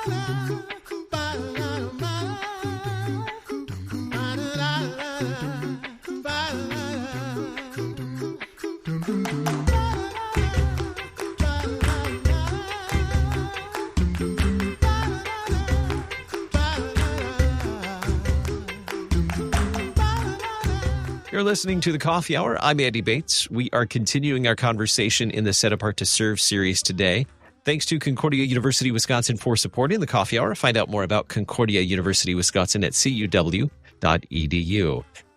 You're listening to The Coffee Hour. I'm Andy Bates. We are continuing our conversation in the Set Apart to Serve series today. Thanks to Concordia University Wisconsin for supporting The Coffee Hour. Find out more about Concordia University Wisconsin at cuw.edu.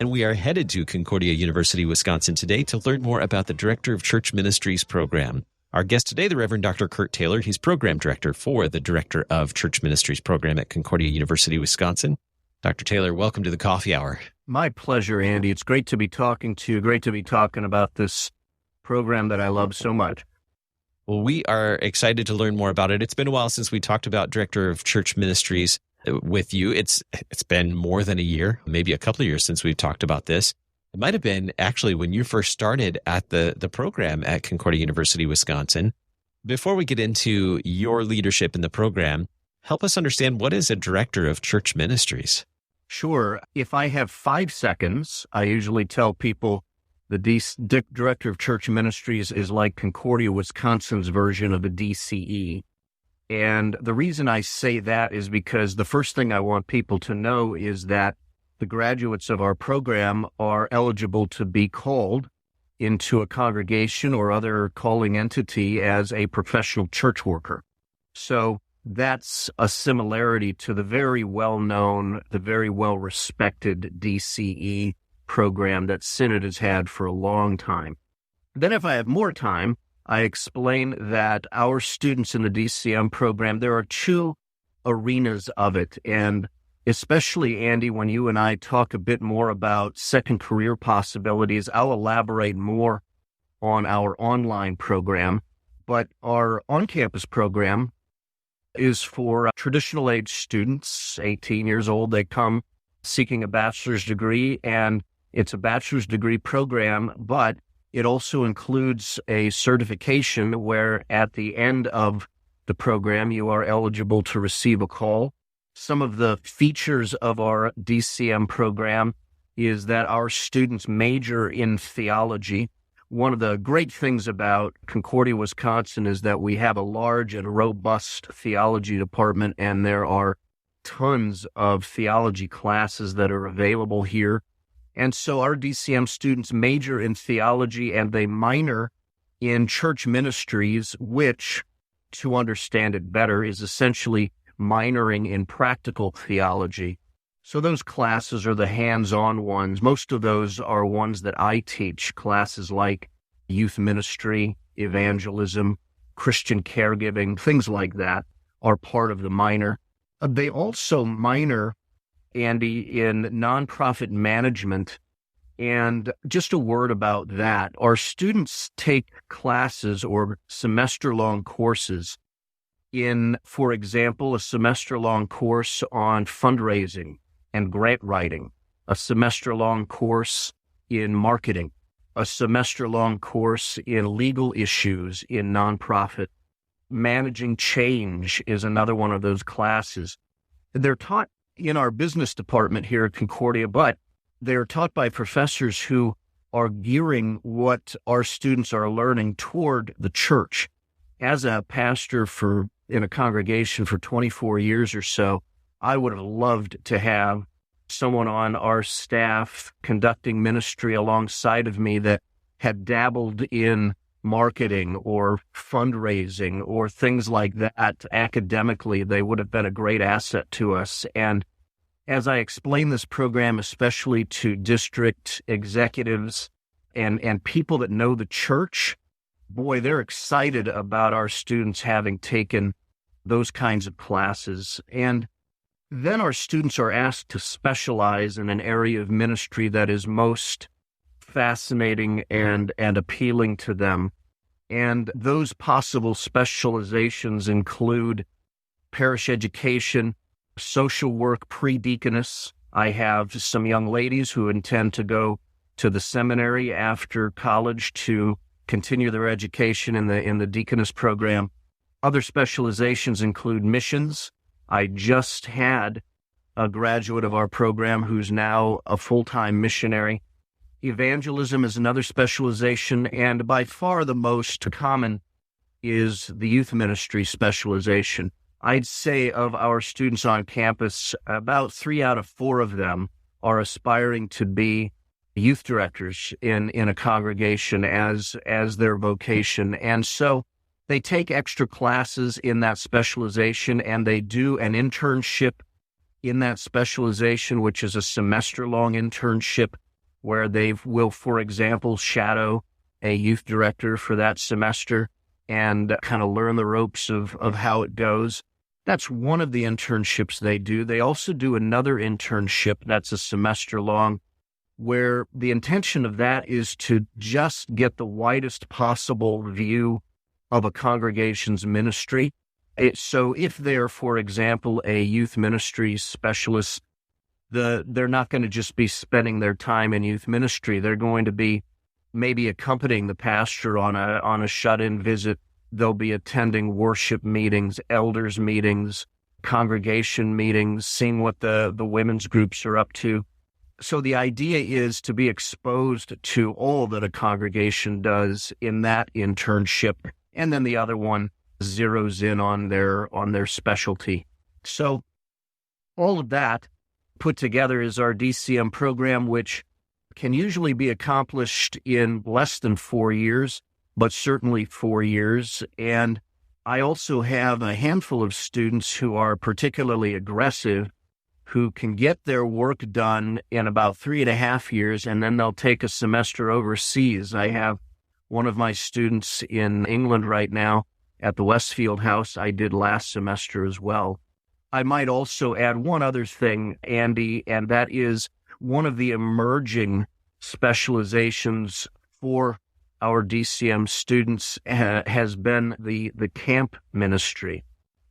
And we are headed to Concordia University Wisconsin today to learn more about the Director of Church Ministries program. Our guest today, the Rev Dr. Kurt Taylor. He's Program Director for the Director of Church Ministries program at Concordia University Wisconsin. Dr. Taylor, welcome to The Coffee Hour. My pleasure, Andy. It's great to be talking to you. Great to be talking about this program that I love so much. Well, we are excited to learn more about it. It's been a while since we talked about Director of Church Ministries with you. It's been more than a year, maybe a couple of years since we've talked about this. It might have been actually when you first started at the program at Concordia University, Wisconsin. Before we get into your leadership in the program, help us understand, what is a Director of Church Ministries? Sure. If I have 5 seconds, I usually tell people the Director of Church Ministries is like Concordia Wisconsin's version of a DCE. And the reason I say that is because the first thing I want people to know is that the graduates of our program are eligible to be called into a congregation or other calling entity as a professional church worker. So that's a similarity to the very well-known, the very well-respected DCE program that Synod has had for a long time. Then if I have more time, I explain that our students in the DCM program, there are 2 arenas of it. And especially, Andy, when you and I talk a bit more about second career possibilities, I'll elaborate more on our online program. But our on-campus program is for traditional age students, 18 years old. They come seeking a bachelor's degree, and it's a bachelor's degree program, but it also includes a certification where at the end of the program, you are eligible to receive a call. Some of the features of our DCM program is that our students major in theology. One of the great things about Concordia, Wisconsin is that we have a large and robust theology department, and there are tons of theology classes that are available here. And so our DCM students major in theology and they minor in church ministries, which, to understand it better, is essentially minoring in practical theology. So those classes are the hands-on ones. Most of those are ones that I teach, classes like youth ministry, evangelism, Christian caregiving, things like that are part of the minor. They also minor, Andy, in nonprofit management. And just a word about that. Our students take classes or semester-long courses in, for example, a semester-long course on fundraising and grant writing, a semester-long course in marketing, a semester-long course in legal issues in nonprofit. Managing change is another one of those classes. They're taught in our business department here at Concordia, but they're taught by professors who are gearing what our students are learning toward the church. As a pastor in a congregation for 24 years or so, I would have loved to have someone on our staff conducting ministry alongside of me that had dabbled in marketing or fundraising or things like that academically. They would have been a great asset to us. And as I explain this program, especially to district executives and people that know the church, boy, they're excited about our students having taken those kinds of classes. And then our students are asked to specialize in an area of ministry that is most fascinating and appealing to them. And those possible specializations include parish education, social work, pre-deaconess. I have some young ladies who intend to go to the seminary after college to continue their education in the deaconess program. Other specializations include missions, I just had a graduate of our program who's now a full-time missionary. Evangelism is another specialization, and by far the most common is the youth ministry specialization. I'd say of our students on campus, about 3 out of 4 of them are aspiring to be youth directors in a congregation as their vocation. And so they take extra classes in that specialization, and they do an internship in that specialization, which is a semester-long internship where they will, for example, shadow a youth director for that semester and kind of learn the ropes of how it goes. That's one of the internships they do. They also do another internship that's a semester long, where the intention of that is to just get the widest possible view of a congregation's ministry. So if they're, for example, a youth ministry specialist, they're not going to just be spending their time in youth ministry. They're going to be maybe accompanying the pastor on a shut-in visit. They'll be attending worship meetings, elders meetings, congregation meetings, seeing what the women's groups are up to. So the idea is to be exposed to all that a congregation does in that internship. And then the other one zeroes in on their specialty. So all of that put together is our DCM program, which can usually be accomplished in less than 4 years, but certainly 4 years. And I also have a handful of students who are particularly aggressive, who can get their work done in about 3.5 years, and then they'll take a semester overseas. I have one of my students in England right now at the Westfield House. I did last semester as well. I might also add one other thing, Andy, and that is one of the emerging specializations for our DCM students has been the camp ministry.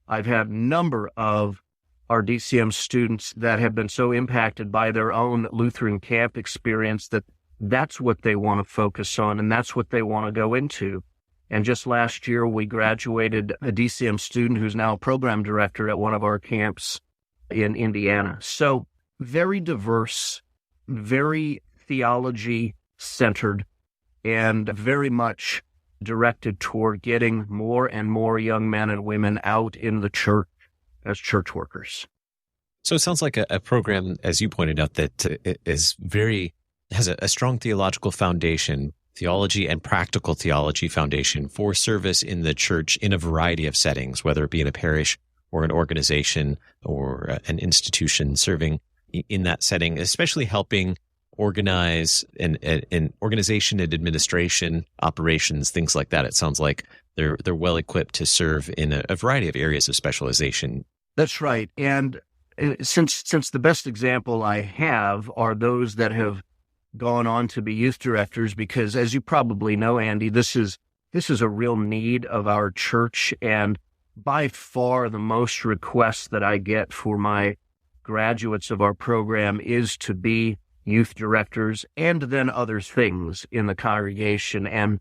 I've had a number of our DCM students that have been so impacted by their own Lutheran camp experience that that's what they want to focus on, and that's what they want to go into. And just last year, we graduated a DCM student who's now a program director at one of our camps in Indiana. So very diverse, very theology-centered, and very much directed toward getting more and more young men and women out in the church as church workers. So it sounds like a program, as you pointed out, that has a strong theological foundation, theology and practical theology foundation for service in the church in a variety of settings, whether it be in a parish or an organization or an institution serving in that setting, especially helping organize an organization and administration, operations, things like that. It sounds like they're well equipped to serve in a variety of areas of specialization. That's right. And since the best example I have are those that have gone on to be youth directors, because as you probably know, Andy, this is a real need of our church, and by far the most requests that I get for my graduates of our program is to be youth directors and then other things in the congregation. And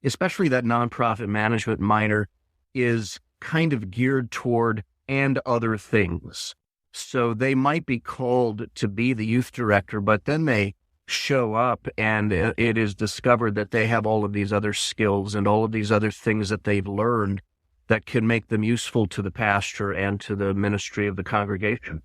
especially that nonprofit management minor is kind of geared toward and other things. So they might be called to be the youth director, but then they show up and it is discovered that they have all of these other skills and all of these other things that they've learned that can make them useful to the pastor and to the ministry of the congregation.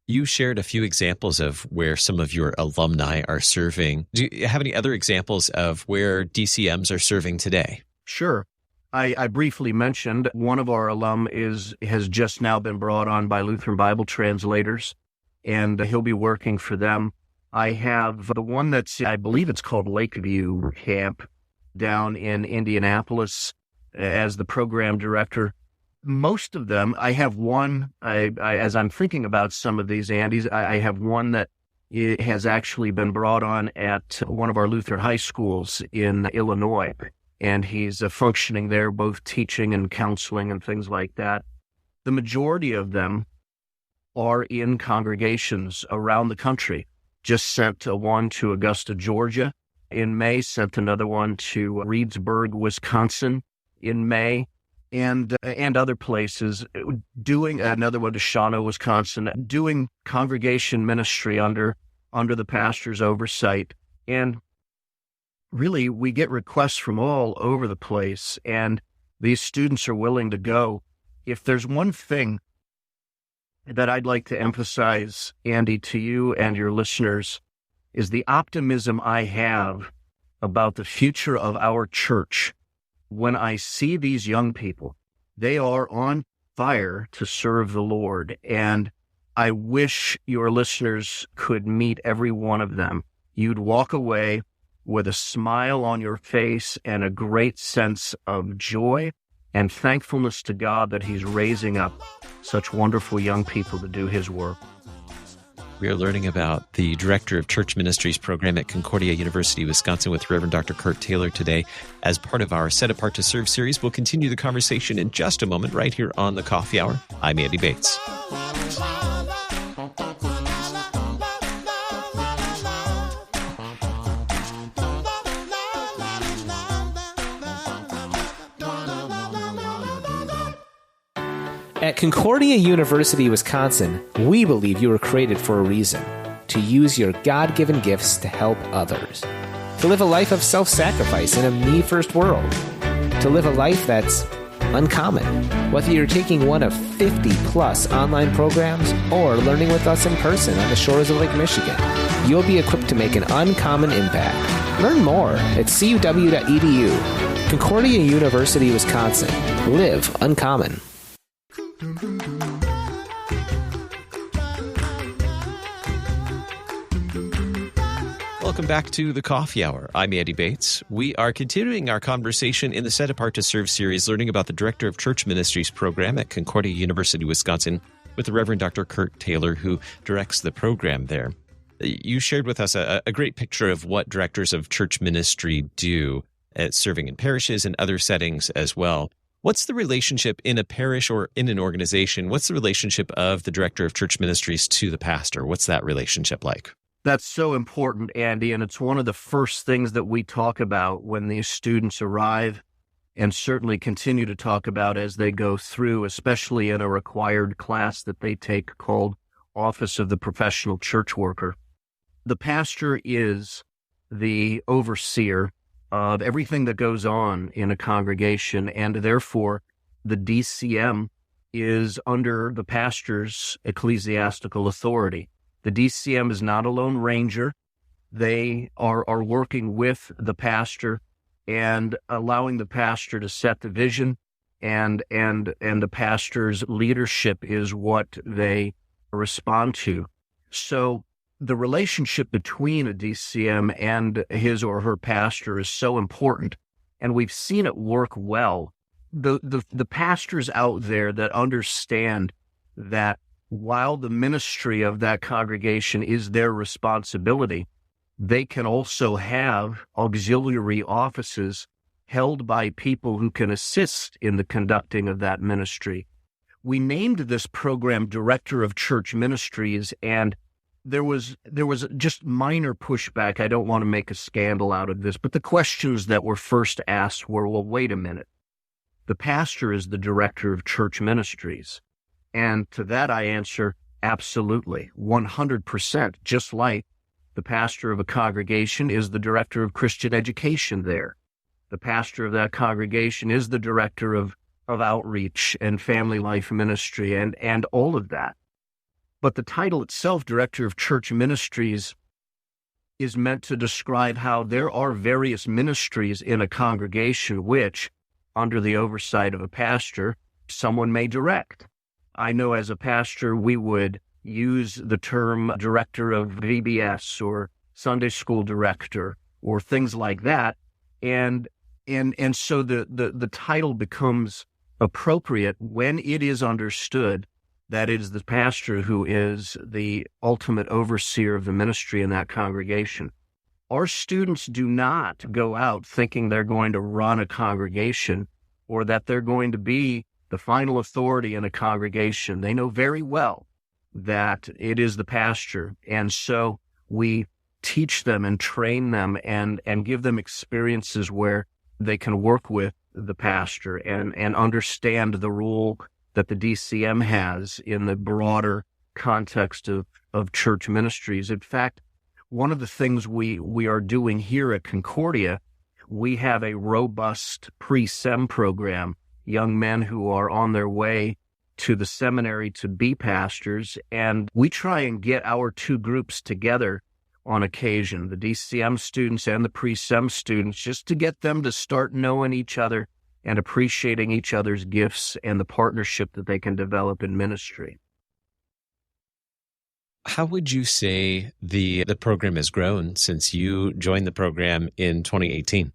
You shared a few examples of where some of your alumni are serving. Do you have any other examples of where DCMs are serving today? Sure. I briefly mentioned one of our alum has just now been brought on by Lutheran Bible translators, and he'll be working for them. I have the one I believe it's called Lakeview Camp down in Indianapolis as the program director. Most of them, I have one, as I'm thinking about some of these, Andy's, I have one that has actually been brought on at one of our Lutheran high schools in Illinois, and he's functioning there, both teaching and counseling and things like that. The majority of them are in congregations around the country. Just sent one to Augusta, Georgia in May, sent another one to Reedsburg, Wisconsin in May. and other places, doing another one to Shawano, Wisconsin, doing congregation ministry under the pastor's oversight. And really, we get requests from all over the place, and these students are willing to go. If there's one thing that I'd like to emphasize, Andy, to you and your listeners, is the optimism I have about the future of our church. When I see these young people, they are on fire to serve the Lord, and I wish your listeners could meet every one of them. You'd walk away with a smile on your face and a great sense of joy and thankfulness to God that He's raising up such wonderful young people to do His work. We are learning about the Director of Church Ministries program at Concordia University, Wisconsin with Rev Dr. Kurt Taylor today. As part of our Set Apart to Serve series, we'll continue the conversation in just a moment right here on the Coffee Hour. I'm Andy Bates. At Concordia University, Wisconsin, we believe you were created for a reason, to use your God-given gifts to help others, to live a life of self-sacrifice in a me-first world, to live a life that's uncommon. Whether you're taking one of 50-plus online programs or learning with us in person on the shores of Lake Michigan, you'll be equipped to make an uncommon impact. Learn more at cuw.edu. Concordia University, Wisconsin. Live uncommon. Welcome back to the Coffee Hour. I'm Andy Bates. We are continuing our conversation in the Set Apart to Serve series, learning about the Director of Church Ministries program at Concordia University, Wisconsin, with the Rev Dr. Kurt Taylor, who directs the program there. You shared with us a great picture of what directors of church ministry do at serving in parishes and other settings as well. What's the relationship in a parish or in an organization? What's the relationship of the Director of Church Ministries to the pastor? What's that relationship like? That's so important, Andy, and it's one of the first things that we talk about when these students arrive, and certainly continue to talk about as they go through, especially in a required class that they take called Office of the Professional Church Worker. The pastor is the overseer of everything that goes on in a congregation, and therefore the DCM is under the pastor's ecclesiastical authority. The DCM is not a lone ranger. They are working with the pastor and allowing the pastor to set the vision, and the pastor's leadership is what they respond to. So the relationship between a DCM and his or her pastor is so important, and we've seen it work well. The pastors out there that understand that while the ministry of that congregation is their responsibility, they can also have auxiliary offices held by people who can assist in the conducting of that ministry. We named this program Director of Church Ministries, and there was just minor pushback. I don't want to make a scandal out of this, but the questions that were first asked were, well, wait a minute. The pastor is the Director of Church Ministries. And to that I answer, absolutely, 100%, just like the pastor of a congregation is the director of Christian education there. The pastor of that congregation is the director of outreach and family life ministry and all of that. But the title itself, Director of Church Ministries, is meant to describe how there are various ministries in a congregation which, under the oversight of a pastor, someone may direct. I know as a pastor, we would use the term director of VBS or Sunday school director or things like that. And so the title becomes appropriate when it is understood that it is the pastor who is the ultimate overseer of the ministry in that congregation. Our students do not go out thinking they're going to run a congregation or that they're going to be the final authority in a congregation. They know very well that it is the pastor. And so we teach them and train them and give them experiences where they can work with the pastor and understand the role that the DCM has in the broader context of church ministries. In fact, one of the things we are doing here at Concordia, we have a robust pre-sem program, young men who are on their way to the seminary to be pastors, and we try and get our two groups together on occasion, the DCM students and the pre-sem students, just to get them to start knowing each other and appreciating each other's gifts and the partnership that they can develop in ministry. How would you say the program has grown since you joined the program in 2018?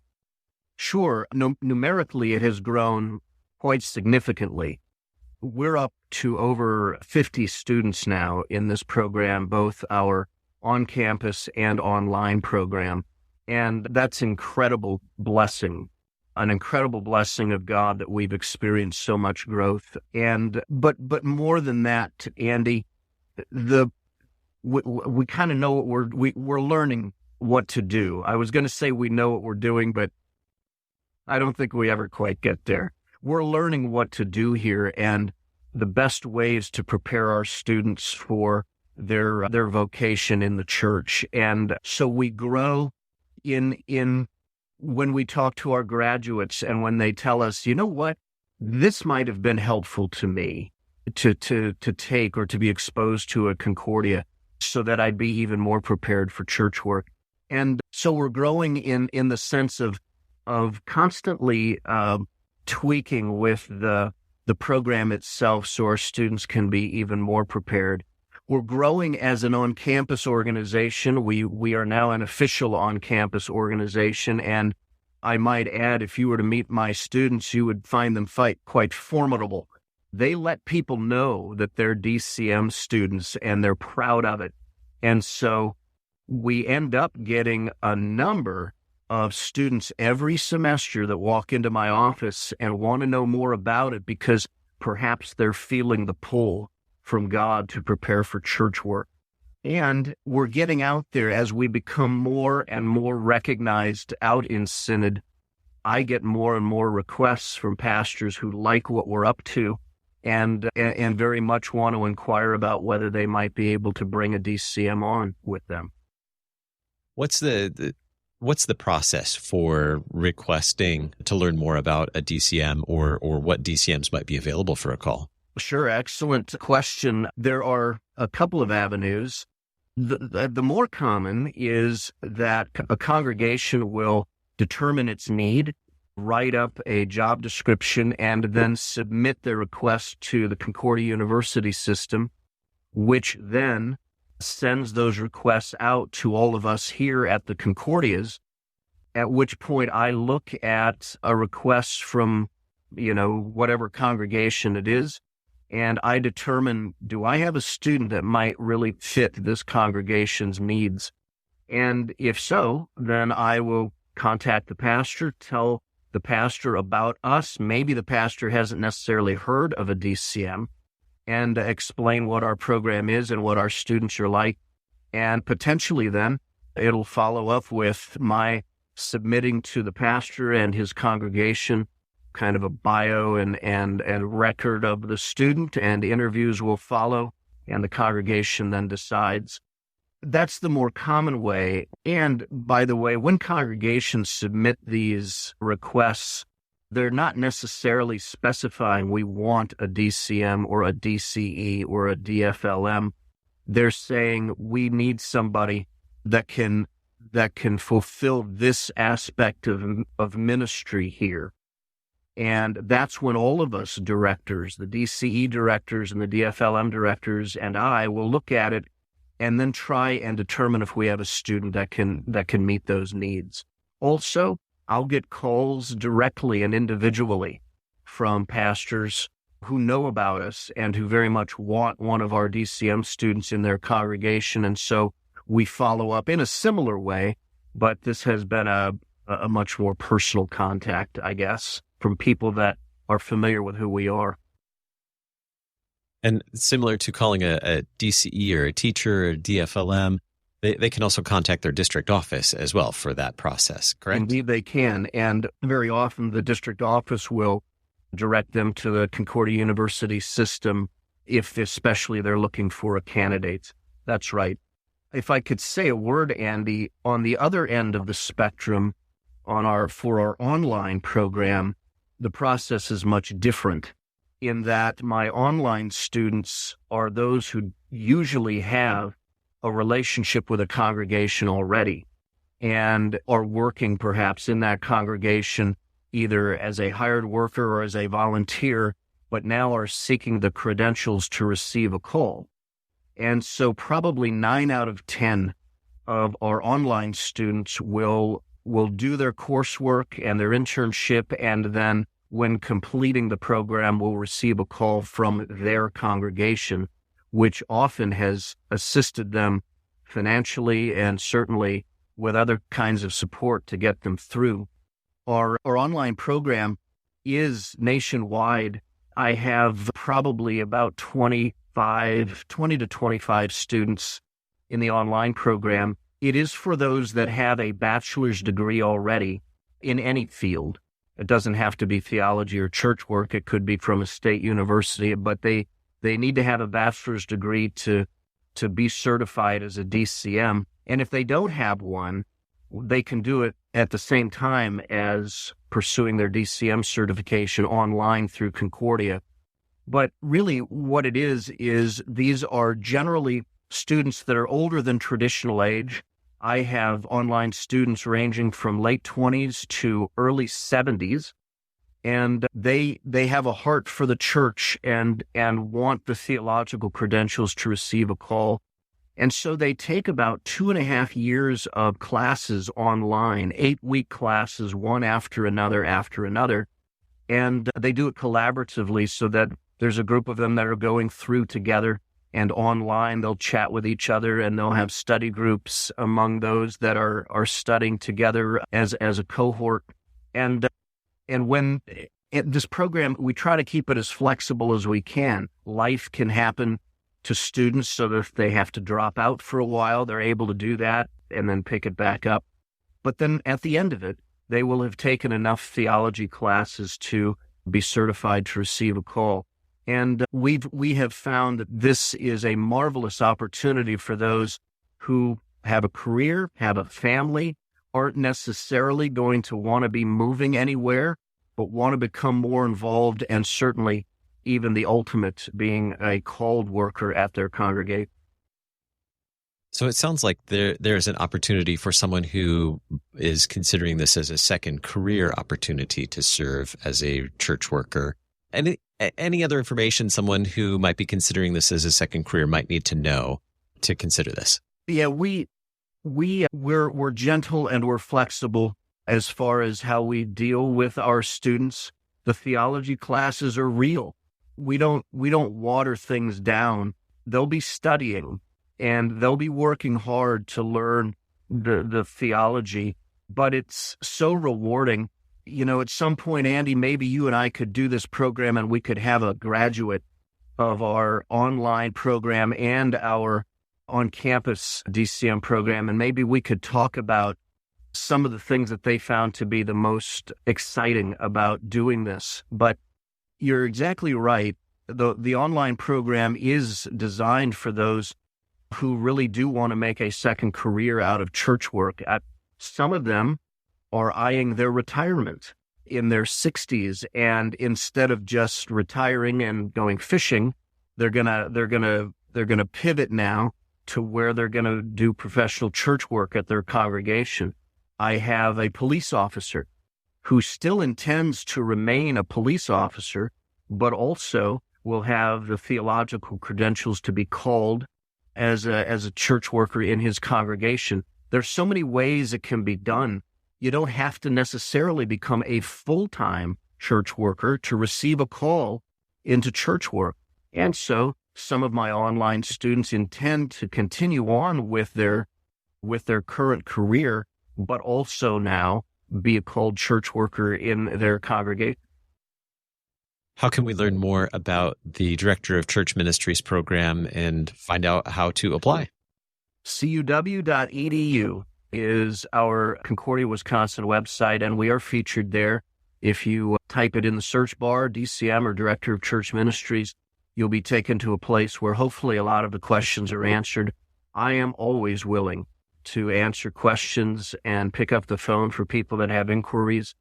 Sure. Numerically, it has grown quite significantly. We're up to over 50 students now in this program, both our on-campus and online program. And that's incredible blessing, an incredible blessing of God that we've experienced so much growth. And but more than that, Andy, we kind of know what we're learning what to do. I was going to say we know what we're doing, but I don't think we ever quite get there. We're learning what to do here and the best ways to prepare our students for their vocation in the church. And so we grow in when we talk to our graduates and when they tell us, you know what, this might have been helpful to me to take or to be exposed to at Concordia so that I'd be even more prepared for church work. And so we're growing in the sense of constantly tweaking with the program itself so our students can be even more prepared. We're growing as an on-campus organization. We are now an official on-campus organization, and I might add, if you were to meet my students, you would find them quite formidable. They let people know that they're DCM students, and they're proud of it. And so we end up getting a number of students every semester that walk into my office and want to know more about it because perhaps they're feeling the pull from God to prepare for church work. And we're getting out there as we become more and more recognized out in Synod. I get more and more requests from pastors who like what we're up to and very much want to inquire about whether they might be able to bring a DCM on with them. What's the process for requesting to learn more about a DCM or what DCMs might be available for a call? Sure, excellent question. There are a couple of avenues. The more common is that a congregation will determine its need, write up a job description, and then submit their request to the Concordia University system, which then sends those requests out to all of us here at the Concordias, at which point I look at a request from, whatever congregation it is, and I determine, do I have a student that might really fit this congregation's needs? And if so, then I will contact the pastor, tell the pastor about us. Maybe the pastor hasn't necessarily heard of a DCM, and explain what our program is and what our students are like. And potentially then it'll follow up with my submitting to the pastor and his congregation kind of a bio and record of the student, and interviews will follow, and the congregation then decides. That's the more common way. And by the way, when congregations submit these requests, they're not necessarily specifying we want a DCM or a DCE or a DFLM. They're saying we need somebody that can fulfill this aspect of ministry here. And that's when all of us directors, the DCE directors and the DFLM directors and I will look at it and then try and determine if we have a student that can meet those needs. Also, I'll get calls directly and individually from pastors who know about us and who very much want one of our DCM students in their congregation. And so we follow up in a similar way, but this has been a much more personal contact, I guess, from people that are familiar with who we are. And similar to calling a DCE or a teacher or a DFLM, They can also contact their district office as well for that process, correct? Indeed, they can. And very often the district office will direct them to the Concordia University system if especially they're looking for a candidate. That's right. If I could say a word, Andy, on the other end of the spectrum, for our online program, the process is much different in that my online students are those who usually have a relationship with a congregation already and are working perhaps in that congregation either as a hired worker or as a volunteer, but now are seeking the credentials to receive a call. And so probably 9 out of 10 of our online students will do their coursework and their internship, and then when completing the program will receive a call from their congregation, which often has assisted them financially and certainly with other kinds of support to get them through. Our online program is nationwide. I have probably about 20 to 25 students in the online program. It is for those that have a bachelor's degree already in any field. It doesn't have to be theology or church work. It could be from a state university, but they need to have a bachelor's degree to be certified as a DCM. And if they don't have one, they can do it at the same time as pursuing their DCM certification online through Concordia. But really what it is these are generally students that are older than traditional age. I have online students ranging from late 20s to early 70s, and they have a heart for the church and want the theological credentials to receive a call. And so they take about 2.5 years of classes online, 8-week classes, one after another, and they do it collaboratively so that there's a group of them that are going through together. And online, they'll chat with each other, and they'll have study groups among those that are studying together as a cohort. And when this program, we try to keep it as flexible as we can. Life can happen to students so that if they have to drop out for a while, they're able to do that and then pick it back up. But then at the end of it, they will have taken enough theology classes to be certified to receive a call. And we have found that this is a marvelous opportunity for those who have a career, have a family, aren't necessarily going to want to be moving anywhere, but want to become more involved, and certainly even the ultimate being a called worker at their congregation. So it sounds like there's an opportunity for someone who is considering this as a second career opportunity to serve as a church worker. And any other information someone who might be considering this as a second career might need to know to consider this? Yeah, we're gentle and we're flexible as far as how we deal with our students. The theology classes are real. We don't water things down. They'll be studying and they'll be working hard to learn the theology, but it's so rewarding. You know, at some point, Andy, maybe you and I could do this program and we could have a graduate of our online program and our on-campus DCM program, and maybe we could talk about some of the things that they found to be the most exciting about doing this. But you're exactly right. The online program is designed for those who really do want to make a second career out of church work. Some of them are eyeing their retirement in their 60s, and instead of just retiring and going fishing, they're gonna pivot now to where they're gonna do professional church work at their congregation. I have a police officer who still intends to remain a police officer, but also will have the theological credentials to be called as a church worker in his congregation. There's so many ways it can be done. You don't have to necessarily become a full-time church worker to receive a call into church work. And so some of my online students intend to continue on with their current career, but also now be a called church worker in their congregation. How can we learn more about the Director of Church Ministries program and find out how to apply? CUW.edu is our Concordia, Wisconsin website, and we are featured there. If you type it in the search bar, DCM or Director of Church Ministries, you'll be taken to a place where hopefully a lot of the questions are answered. I am always willing to answer questions and pick up the phone for people that have inquiries.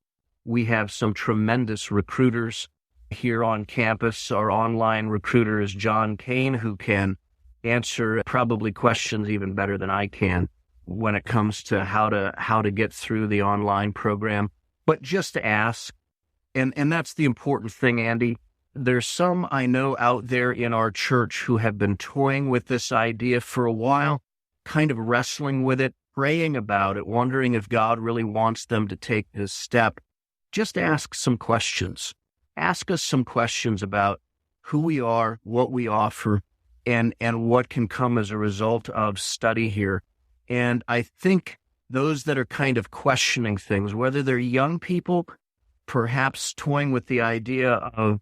We have some tremendous recruiters here on campus. Our online recruiter is John Kane, who can answer probably questions even better than I can when it comes to how to get through the online program. But just ask, and that's the important thing, Andy. There's some I know out there in our church who have been toying with this idea for a while, kind of wrestling with it, praying about it, wondering if God really wants them to take this step. Just ask some questions. Ask us some questions about who we are, what we offer, and what can come as a result of study here. And I think those that are kind of questioning things, whether they're young people, perhaps toying with the idea of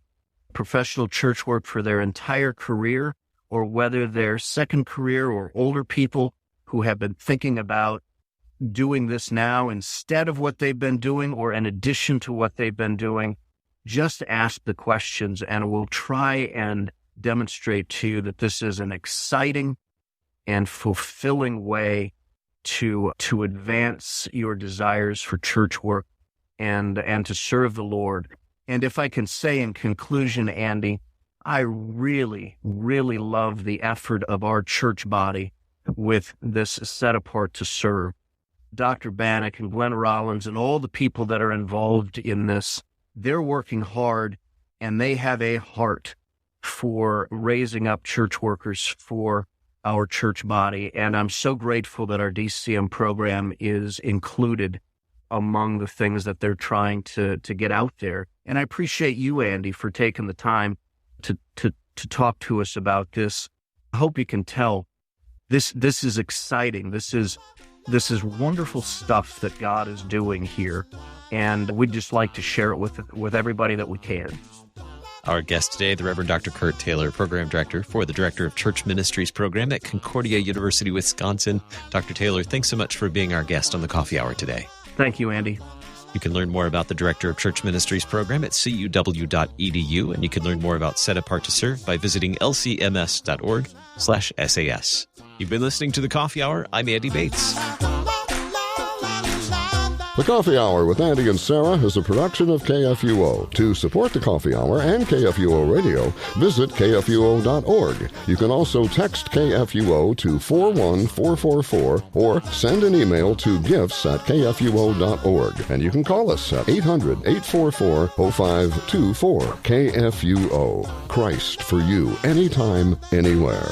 professional church work for their entire career, or whether they're second career or older people who have been thinking about doing this now instead of what they've been doing or in addition to what they've been doing, just ask the questions and we'll try and demonstrate to you that this is an exciting and fulfilling way to advance your desires for church work and to serve the Lord. And if I can say in conclusion, Andy, I really, really love the effort of our church body with this set apart to serve. Dr. Bannock and Glenn Rollins and all the people that are involved in this, they're working hard and they have a heart for raising up church workers for our church body. And I'm so grateful that our DCM program is included among the things that they're trying to get out there. And I appreciate you, Andy, for taking the time to talk to us about this. I hope you can tell this is exciting. This is wonderful stuff that God is doing here. And we'd just like to share it with everybody that we can. Our guest today, the Rev Dr. Kurt Taylor, Program Director for the Director of Church Ministries program at Concordia University, Wisconsin. Dr. Taylor, thanks so much for being our guest on the Coffee Hour today. Thank you, Andy. You can learn more about the Director of Church Ministries program at cuw.edu, and you can learn more about Set Apart to Serve by visiting lcms.org/SAS. You've been listening to the Coffee Hour. I'm Andy Bates. The Coffee Hour with Andy and Sarah is a production of KFUO. To support the Coffee Hour and KFUO Radio, visit kfuo.org. You can also text KFUO to 41444 or send an email to gifts@kfuo.org. And you can call us at 800-844-0524. KFUO. Christ for you, anytime, anywhere.